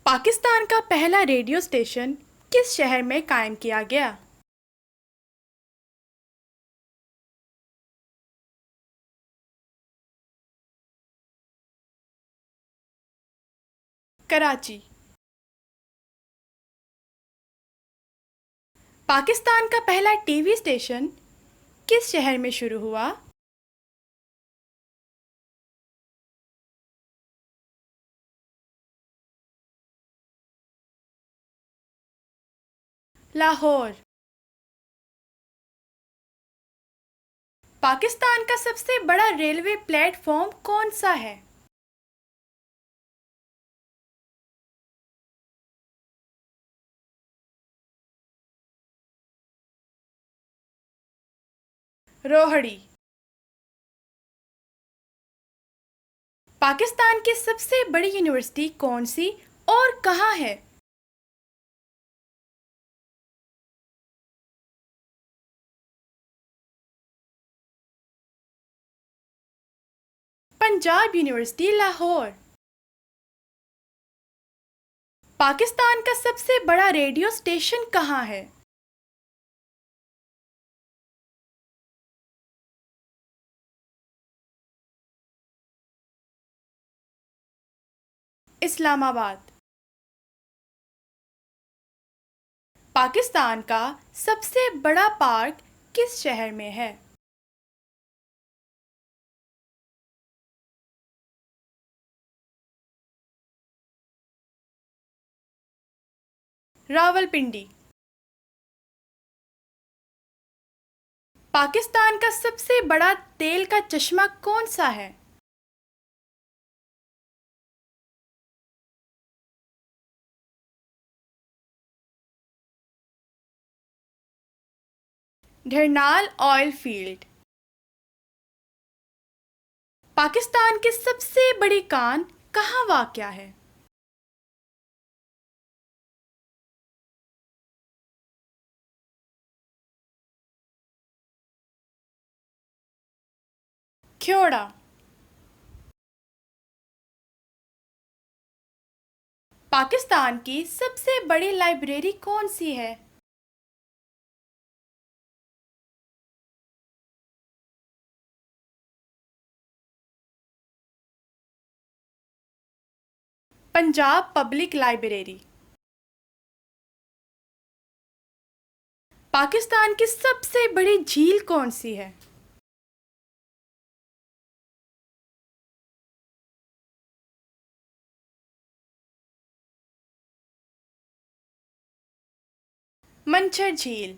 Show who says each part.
Speaker 1: पाकिस्तान का पहला radio station किस शहर में कायम किया गया? कराची। पाकिस्तान का पहला टीवी स्टेशन किस शहर में शुरू हुआ? लाहौर। पाकिस्तान का सबसे बड़ा रेलवे प्लेटफॉर्म कौन सा है? रोहड़ी। पाकिस्तान की सबसे बड़ी यूनिवर्सिटी कौन सी और कहाँ है? पंजाब यूनिवर्सिटी लाहौर। पाकिस्तान का सबसे बड़ा रेडियो स्टेशन कहाँ है? इस्लामाबाद। पाकिस्तान का सबसे बड़ा पार्क किस शहर में है? रावलपिंडी। पाकिस्तान का सबसे बड़ा तेल का चश्मा कौन सा है? ढरनाल ऑयल फील्ड। पाकिस्तान की सबसे बड़ी कान कहाँ वाक़या है? ख्योड़ा। पाकिस्तान की सबसे बड़ी लाइब्रेरी कौन सी है? Punjab public library. पाकिस्तान की सबसे बड़ी झील कौन सी है? मंछर झील।